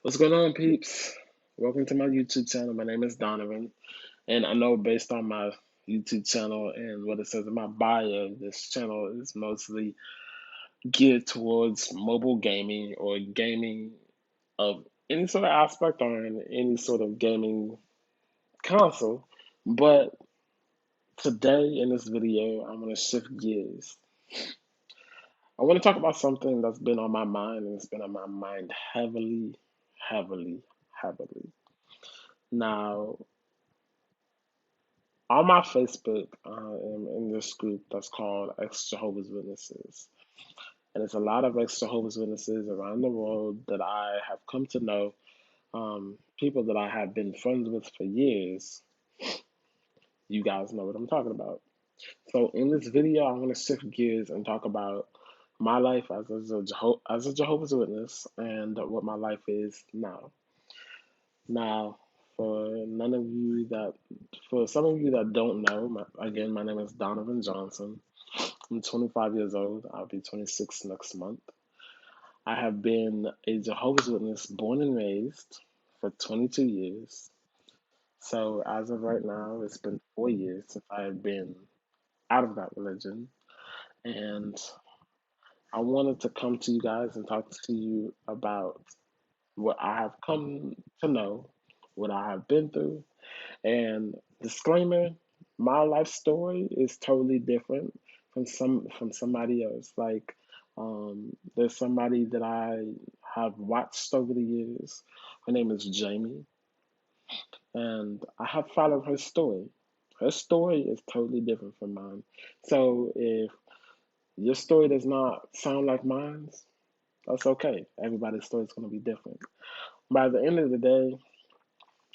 What's going on, peeps? Welcome to my YouTube channel. My name is Donovan, and I know based on my YouTube channel and what it says in my bio, this channel is mostly geared towards mobile gaming or gaming of any sort of aspect or in any sort of gaming console. But today in this video, I'm going to shift gears. I want to talk about something that's been on my mind, and it's been on my mind heavily, heavily, heavily. Now, on my Facebook, I am in this group that's called Ex Jehovah's Witnesses. And it's a lot of ex Jehovah's Witnesses around the world that I have come to know, people that I have been friends with for years. You guys know what I'm talking about. So, in this video, I'm going to shift gears and talk about my life as a Jehovah's Witness and what my life is now. Now, for some of you that don't know, again, my name is Donovan Johnson. I'm 25 years old. I'll be 26 next month. I have been a Jehovah's Witness born and raised for 22 years. So as of right now, it's been 4 years since I have been out of that religion. And I wanted to come to you guys and talk to you about what I have come to know, what I have been through. And disclaimer, my life story is totally different from somebody else. Like, there's somebody that I have watched over the years. Her name is Jamie, and I have followed her story. Her story is totally different from mine. So if your story does not sound like mine, that's okay. Everybody's story is going to be different. By the end of the day,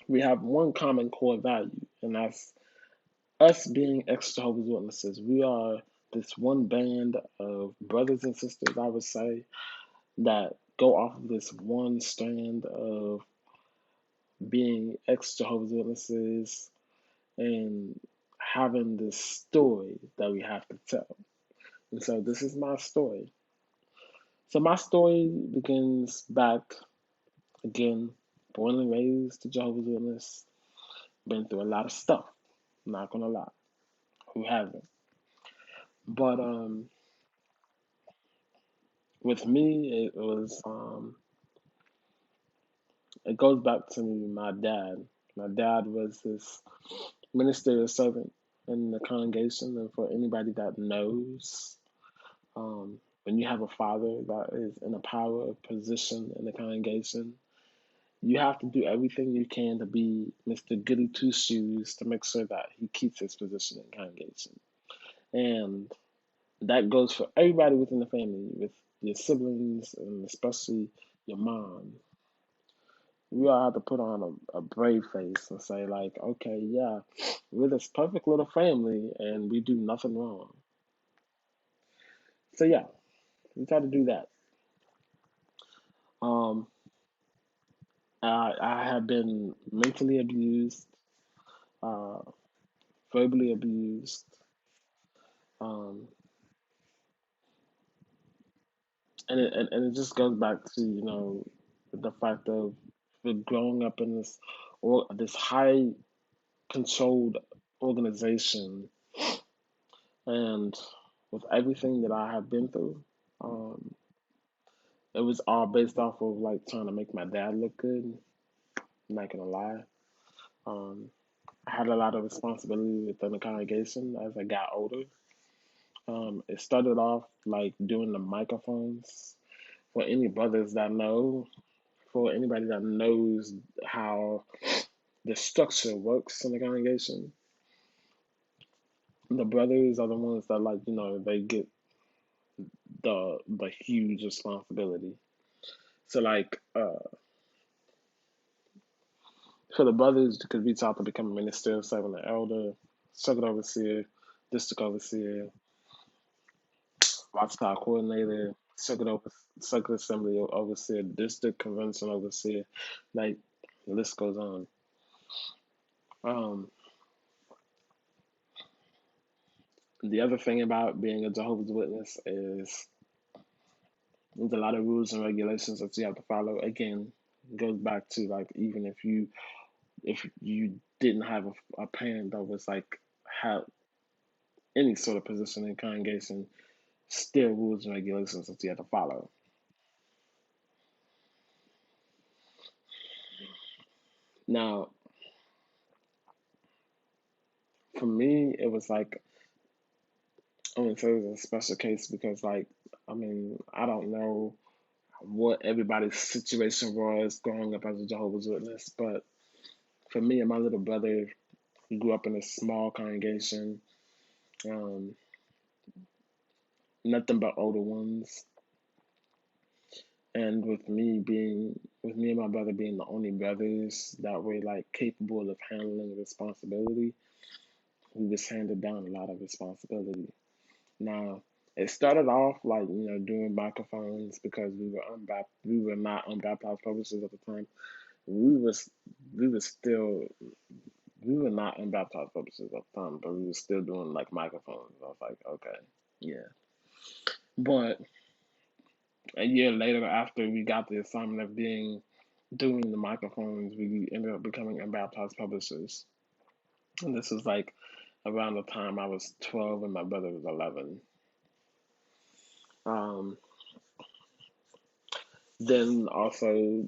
we have one common core value, and that's us being ex Jehovah's Witnesses. We are this one band of brothers and sisters, I would say, that go off of this one strand of being ex Jehovah's Witnesses and having this story that we have to tell. And so this is my story. So my story begins back again, born and raised to Jehovah's Witness, been through a lot of stuff, not gonna lie. Who haven't? But with me it goes back to my dad. My dad was this ministerial servant in the congregation, and for anybody that knows, when you have a father that is in a power position in the congregation, you have to do everything you can to be Mr. Goody Two Shoes to make sure that he keeps his position in the congregation. And that goes for everybody within the family, with your siblings and especially your mom. We all have to put on a brave face and say, like, okay, yeah, we're this perfect little family and we do nothing wrong. So yeah, we try to do that. Um, I have been mentally abused, uh, verbally abused, um, and it just goes back to the fact of growing up in this or this high controlled organization, and with everything that I have been through. Um, It was all based off of like trying to make my dad look good. I'm not gonna lie. Um, I had a lot of responsibility within the congregation as I got older. It started off like doing the microphones for any brothers that know, for anybody that knows how the structure works in the congregation. The brothers are the ones that they get the huge responsibility. So for the brothers, you could reach out to become a minister, serving an elder, circuit overseer, district overseer, watchtower coordinator, circuit assembly overseer, district convention overseer. Like the list goes on. Um, the other thing about being a Jehovah's Witness is there's a lot of rules and regulations that you have to follow. Again, It goes back to like even if you didn't have a parent that was like had any sort of position in congregation, still rules and regulations that you had to follow. Now, for me, it was like I wouldn't say it was a special case because like I mean I don't know what everybody's situation was growing up as a Jehovah's Witness, but for me and my little brother, we grew up in a small congregation, um, nothing but older ones. And with me and my brother being the only brothers that were like capable of handling responsibility, we was handed down a lot of responsibility. Now, it started off like doing microphones because we were not unbaptized publishers at the time. We was we was still we were not unbaptized publishers at the time, but we were still doing like microphones. I was like, okay, yeah. But a year later, after we got the assignment of being doing the microphones, we ended up becoming unbaptized publishers. And this was like around the time I was 12 and my brother was 11. Um, then also,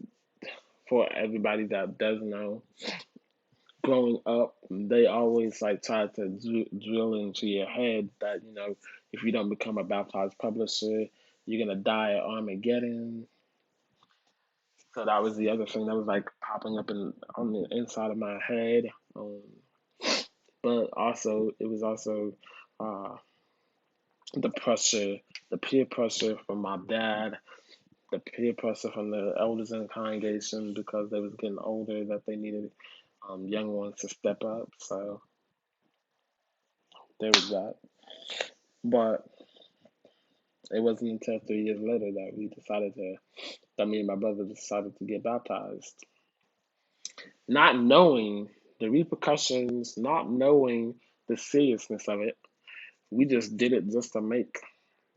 for everybody that does know, growing up, they always like try to drill into your head that, if you don't become a baptized publisher, you're going to die at Armageddon. So that was the other thing that was like popping up on the inside of my head. Um, but also, it was also uh, the pressure, the peer pressure from my dad, the peer pressure from the elders in the congregation because they was getting older that they needed young ones to step up. So there was that. But it wasn't until 3 years later that me and my brother decided to get baptized. Not knowing the repercussions, not knowing the seriousness of it. We just did it just to make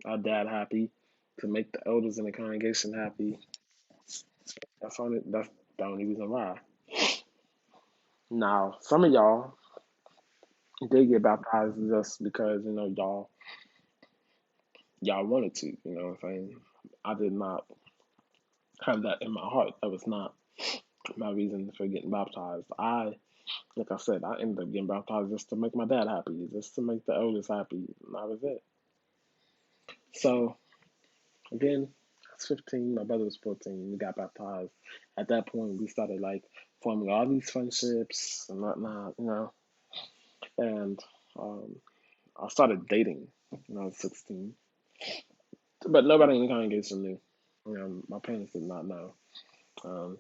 our dad happy, to make the elders in the congregation happy. That's the only reason why. Now, some of y'all did get baptized just because, y'all wanted to, you know what I'm saying? I did not have that in my heart. That was not my reason for getting baptized. Like I said, I ended up getting baptized just to make my dad happy, just to make the elders happy. And that was it. So again, I was 15, my brother was 14, we got baptized. At that point, we started like forming all these friendships and whatnot, and um, I started dating when I was 16, but nobody in the congregation knew. My parents did not know. Um,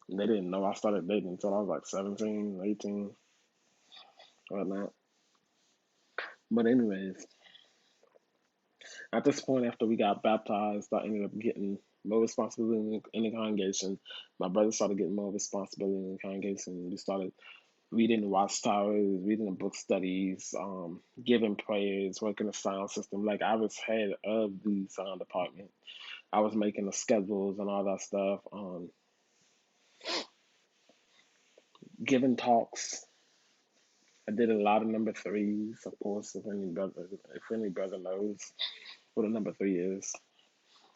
they didn't know I started dating until I was like 17, 18, whatnot. But anyways, at this point, after we got baptized, I ended up getting more responsibility in the congregation. My brother started getting more responsibility in the congregation. We started reading the watchtowers, reading the book studies, giving prayers, working the sound system. Like I was head of the sound department. I was making the schedules and all that stuff. Giving talks. I did a lot of number threes, of course. If any brother knows what a number three is,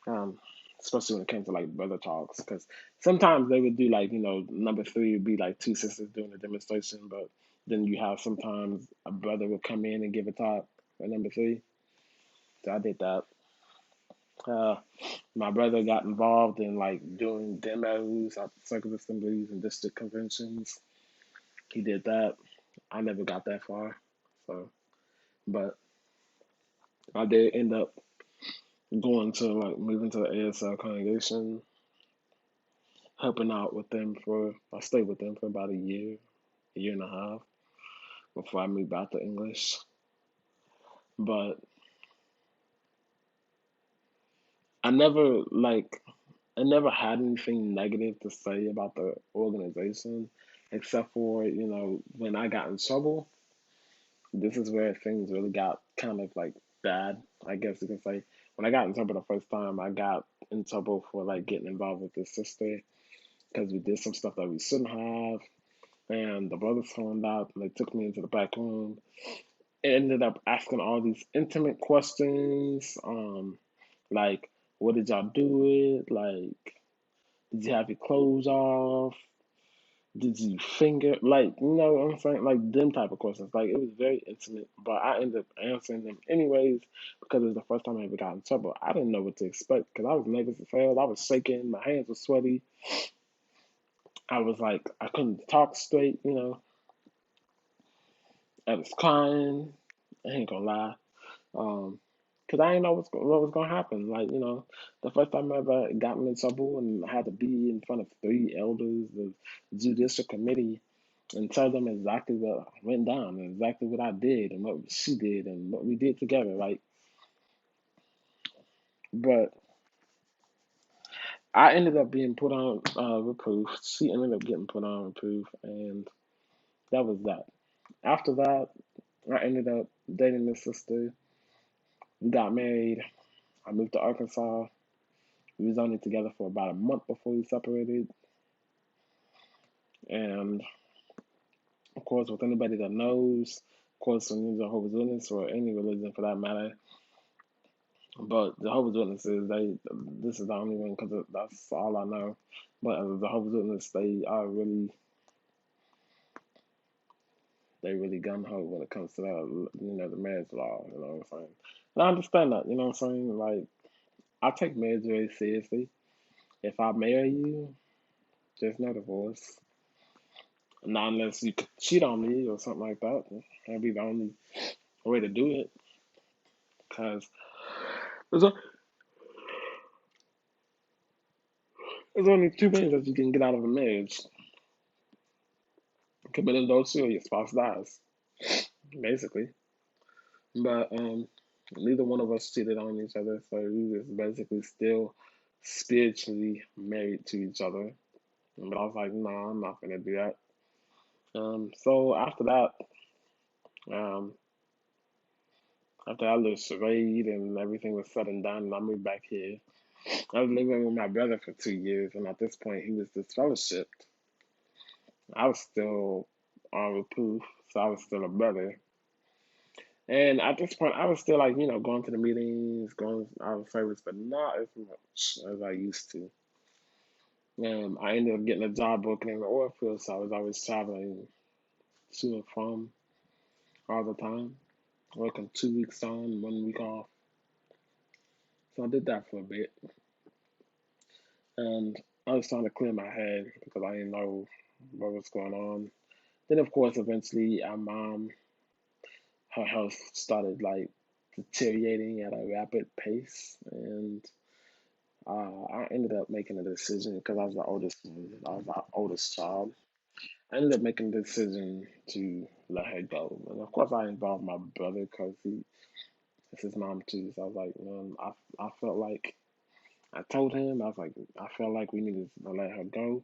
um, especially when it came to like brother talks, because sometimes they would do like number three would be like two sisters doing a demonstration, but then you have sometimes a brother would come in and give a talk at number three. So I did that. Uh, my brother got involved in like doing demos at circuit assemblies and district conventions. He did that. I never got that far, so but I did end up going to like moving to the ASL congregation, helping out with them for I stayed with them for about a year and a half before I moved back to English. But I never like I never had anything negative to say about the organization except for, when I got in trouble, this is where things really got kind of like bad, I guess you can say. When I got in trouble the first time, I got in trouble for like getting involved with this sister. because we did some stuff that we shouldn't have. And the brothers found out and they took me into the back room. It ended up asking all these intimate questions, like, what did y'all do it? Like, did you have your clothes off? Did you finger? Like, you know what I'm saying? Like, them type of questions. Like, it was very intimate, but I ended up answering them anyways because it was the first time I ever got in trouble. I didn't know what to expect because I was nervous as hell. I was shaking. My hands were sweaty. I was like, I couldn't talk straight, you know. I was crying. I ain't gonna lie. Um, Cause I didn't know what was gonna happen. Like, you know, the first time I ever got in trouble and I had to be in front of three elders, the judicial committee, and tell them exactly what went down and exactly what I did and what she did and what we did together. Like, but I ended up being put on reproof. She ended up getting put on reproof, and that was that. After that, I ended up dating this sister. We got married. I moved to Arkansas. We was only together for about a month before we separated. And of course, with anybody that knows, of course, when you're Jehovah's Witness or any religion for that matter, but Jehovah's Witnesses, this is the only one because that's all I know. But as a Jehovah's Witness, they really gun ho when it comes to that, you know, the marriage law. You know what I'm saying? And I understand that. You know what I'm saying? Like, I take marriage very seriously. If I marry you, there's no divorce. Not unless you could cheat on me or something like that. That'd be the only way to do it. Because there's, there's only two things that you can get out of a marriage: commit adultery or your spouse dies, basically. But neither one of us cheated on each other, so we was basically still spiritually married to each other. But I was like, no, I'm not gonna do that. So after that, um, after that little charade and everything was said and done, and I moved back here. I was living with my brother for 2 years, and at this point, he was disfellowshipped. I was still on reproof, so I was still a brother. And at this point, I was still like, you know, going to the meetings, going out of service, but not as much as I used to. I ended up getting a job working in the oil field, so I was always traveling to and from all the time, working 2 weeks on, 1 week off. So I did that for a bit, and I was trying to clear my head because I didn't know what was going on. Then, of course, eventually, our mom, her health started like deteriorating at a rapid pace, and I ended up making a decision because I was the oldest one. I was the oldest child. I ended up making the decision to let her go, and of course, I involved my brother because it's his mom too. So I was like, I felt like I told him I was like, I felt like we needed to let her go.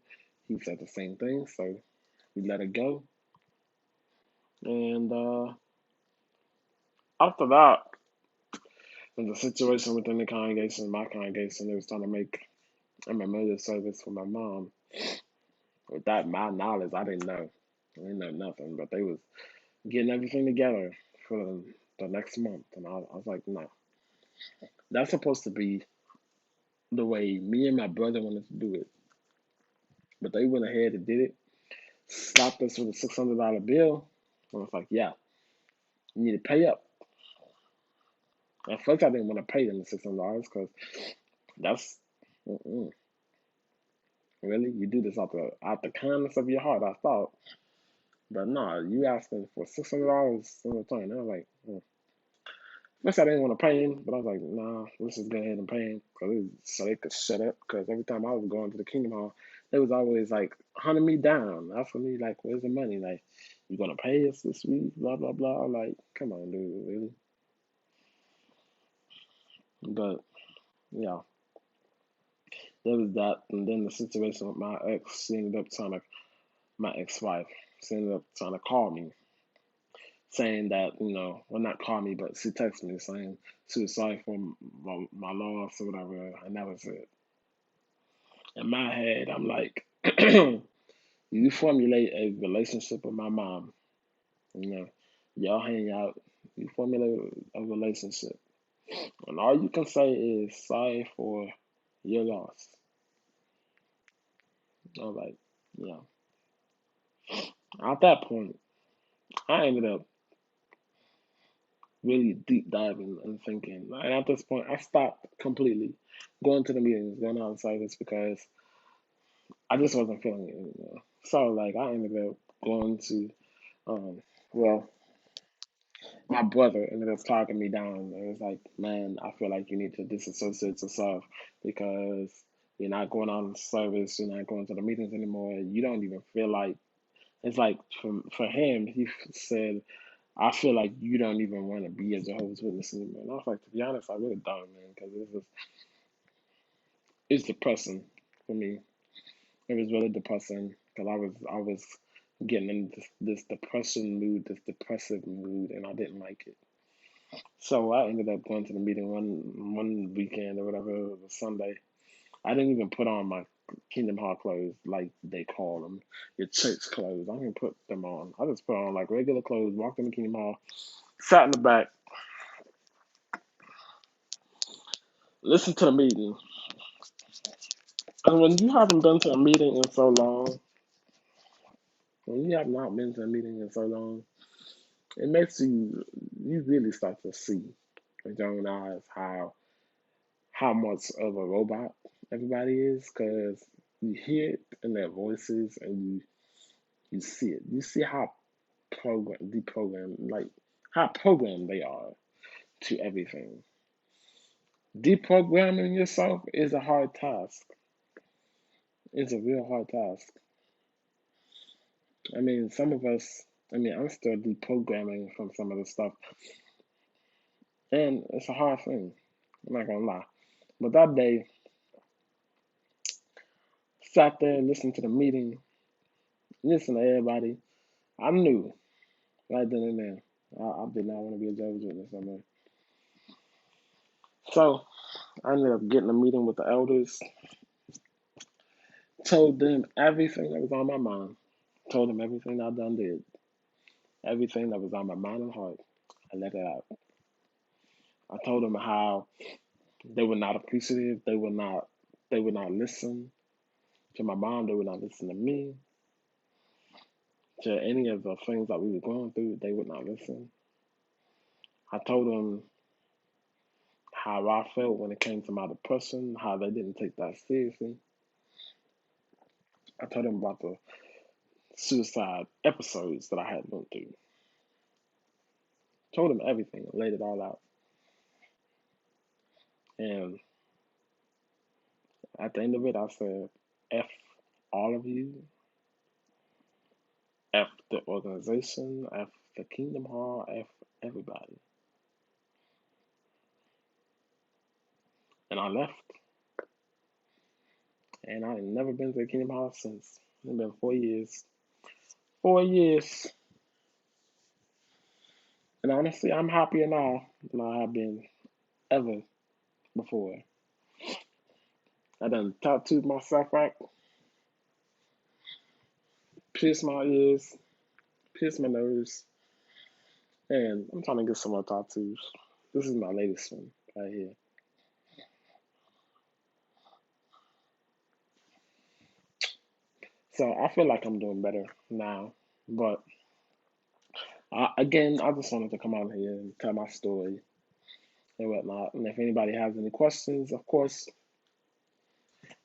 He said the same thing, so we let her go. And after that, in the situation within the congregation, my congregation, they was trying to make a memorial service for my mom. Without my knowledge, I didn't know nothing, but they was getting everything together for the next month, and I was like, no, that's supposed to be the way me and my brother wanted to do it, but they went ahead and did it, stopped us with a $600 bill, and I was like, yeah, you need to pay up. At first, I didn't want to pay them the $600 because that's mm-mm, really you do this out the kindness of your heart. I thought, but no, you asking for $600 in return. I was like, first I didn't want to pay him, but I was like, nah, let's just go ahead and pay him so they could shut up. Because every time I was going to the Kingdom Hall, they was always like hunting me down, asking me like, "Where's the money? Like, you gonna pay us this week? Blah blah blah." Like, come on, dude, really? But yeah, there was that, and then the situation with my ex, she ended up trying to my ex-wife, she ended up trying to call me, saying that, well, not call me, but she texted me saying she was sorry for my loss or whatever, and that was it. In my head, I'm like, You formulate a relationship with my mom. You know, y'all hang out. You formulate a relationship, and all you can say is sorry for your loss. I'm like, yeah. At that point, I ended up really deep diving and thinking. And at this point, I stopped completely going to the meetings, going out of service because I just wasn't feeling it anymore. So, like, I ended up going to, um, well, my brother ended up talking me down. It was like, man, I feel like you need to disassociate yourself because you're not going out in service, you're not going to the meetings anymore. You don't even feel like it's like for him. Said, I feel like you don't even want to be a Jehovah's Witness anymore. And I was like, to be honest, I really don't, man, because it's depressing for me. It was really depressing because I was getting in this depression mood, this depressive mood, and I didn't like it. So I ended up going to the meeting one weekend or whatever. It was Sunday. I didn't even put on my Kingdom Heart clothes like they call them, your church clothes. I didn't put them on. I just put on like regular clothes, walked in the Kingdom Hall, sat in the back, listened to the meeting. And when you haven't been to a meeting in so long, when you have not been to a meeting in so long, it makes you really start to see with your own eyes how much of a robot everybody is because you hear it in their voices and you see it. You see how deprogrammed, like how programmed they are to everything. Deprogramming yourself is a hard task. It's a real hard task. I mean, some of us, I mean, I'm still deprogramming from some of the stuff, and it's a hard thing. I'm not gonna lie. But that day, sat there, listened to the meeting, listened to everybody. I knew right then and there, I did not want to be a Jehovah's Witness no more. So I ended up getting a meeting with the elders, told them everything that was on my mind, told them everything I done did, everything that was on my mind and heart. I let it out. I told them how they were not appreciative. They would not listen to my mom. They would not listen to me. To any of the things that we were going through, they would not listen. I told them how I felt when it came to my depression, how they didn't take that seriously. I told them about the suicide episodes that I had went through. Told them everything, laid it all out. And at the end of it, I said, F all of you, F the organization, F the Kingdom Hall, F everybody. And I left. And I ain't never been to the Kingdom Hall since. It's been 4 years. 4 years. And honestly, I'm happier now than I have been ever before. I done tattooed myself right, pierced my ears, pierced my nose, and I'm trying to get some more tattoos. This is my latest one right here. So I feel like I'm doing better now. But again, I just wanted to come out here and tell my story and whatnot. And if anybody has any questions, of course,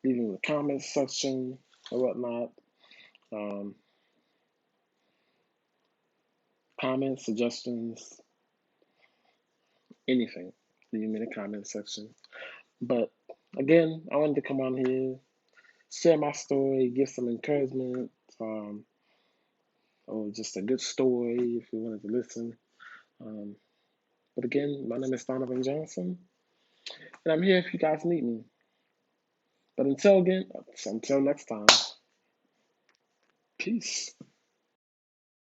leave them in the comments section or whatnot. Um, Comments, suggestions, anything, leave them in the comment section. But again, I wanted to come on here, share my story, give some encouragement, or just a good story if you wanted to listen. Um, but again, my name is Donovan Johnson, and I'm here if you guys need me. But until next time, peace.